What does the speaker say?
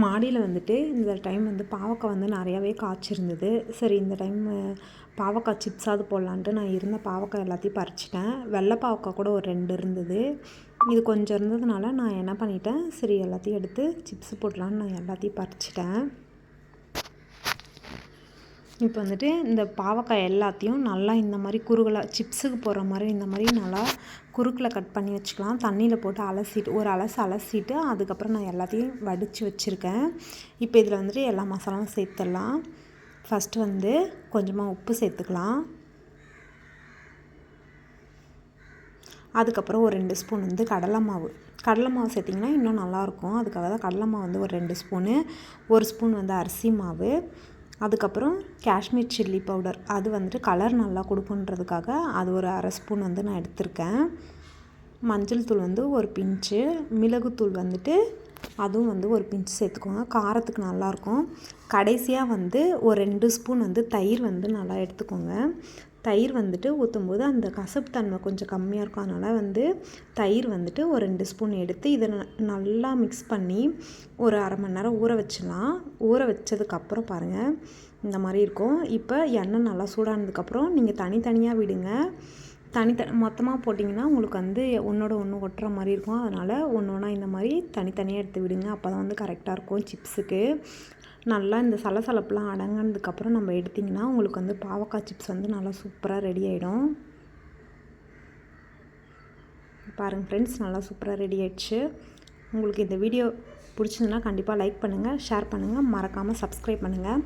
மாடியில் வந்துட்டு இந்த டைம் வந்து பாவக்காய் வந்து நிறையாவே காய்ச்சிருந்தது. சரி இந்த டைம் பாவக்காய் சிப்ஸாவது போடலான்ட்டு நான் இருந்த பாவக்காய் எல்லாத்தையும் பறிச்சிட்டேன். வெள்ளை பாவக்காய் கூட ஒரு 2 இருந்தது. இது கொஞ்சம் இருந்ததுனால நான் என்ன பண்ணிட்டேன், சரி எல்லாத்தையும் எடுத்து சிப்ஸ் போடலான்னு நான் எல்லாத்தையும் பறிச்சிட்டேன். இப்போ வந்துட்டு இந்த பாவக்காய் எல்லாத்தையும் நல்லா இந்த மாதிரி குறுகலாக சிப்ஸுக்கு போடுற மாதிரி இந்த மாதிரி நல்லா குறுக்கில் கட் பண்ணி வச்சுக்கலாம். தண்ணியில் போட்டு அலசிட்டு ஒரு அலசிட்டு அதுக்கப்புறம் நான் எல்லாத்தையும் வடித்து வச்சுருக்கேன். இப்போ இதில் வந்துட்டு எல்லா மசாலாவும் சேர்த்துடலாம். ஃபஸ்ட்டு வந்து கொஞ்சமாக உப்பு சேர்த்துக்கலாம். அதுக்கப்புறம் ஒரு 2 ஸ்பூன் வந்து கடலை மாவு சேர்த்திங்கன்னா இன்னும் நல்லாயிருக்கும். அதுக்காக தான் கடலை மாவு வந்து ஒரு 2 ஸ்பூனு, 1 ஸ்பூன் வந்து அரிசி மாவு, அதுக்கப்புறம் காஷ்மீர் சில்லி பவுடர், அது வந்துட்டு கலர் நல்லா கொடுக்குன்றதுக்காக அது ஒரு 1/2 ஸ்பூன் வந்து நான் எடுத்திருக்கேன். மஞ்சள் தூள் வந்து ஒரு பிஞ்சு, மிளகுத்தூள் வந்துட்டு அதுவும் வந்து ஒரு பிஞ்சு சேர்த்துக்கோங்க, காரத்துக்கு நல்லாயிருக்கும். கடைசியாக வந்து ஒரு 2 ஸ்பூன் வந்து தயிர் வந்து நல்லா எடுத்துக்கோங்க. தயிர் வந்துட்டு ஊற்றும்போது அந்த கசப்பு தன்மை கொஞ்சம் கம்மியாக இருக்கும். அதனால் வந்து தயிர் வந்துட்டு ஒரு 2 ஸ்பூன் எடுத்து இதை நல்லா மிக்ஸ் பண்ணி ஒரு 1/2 மணி நேரம் ஊற வச்சிடலாம். ஊற வச்சதுக்கப்புறம் பாருங்கள் இந்த மாதிரி இருக்கும். இப்போ எண்ணெய் நல்லா சூடானதுக்கப்புறம் நீங்கள் தனித்தனியாக விடுங்க. மொத்தமாக போட்டிங்கன்னா உங்களுக்கு வந்து ஒன்றோட ஒன்று ஒட்டுற மாதிரி இருக்கும். அதனால் ஒன்று ஒன்றா இந்த மாதிரி தனித்தனியாக எடுத்து விடுங்க. அப்போ தான் வந்து கரெக்டாக இருக்கும் சிப்ஸுக்கு. நல்லா இந்த சலசலப்புலாம் அடங்கினதுக்கப்புறம் நம்ம எடுத்திங்கன்னா உங்களுக்கு வந்து பாவக்காய் சிப்ஸ் வந்து நல்லா சூப்பராக ரெடி ஆகிடும். பாருங்கள் ஃப்ரெண்ட்ஸ், நல்லா சூப்பராக ரெடி ஆகிடுச்சு. உங்களுக்கு இந்த வீடியோ பிடிச்சிருந்துன்னா கண்டிப்பாக லைக் பண்ணுங்கள், ஷேர் பண்ணுங்கள், மறக்காமல் சப்ஸ்கிரைப் பண்ணுங்கள்.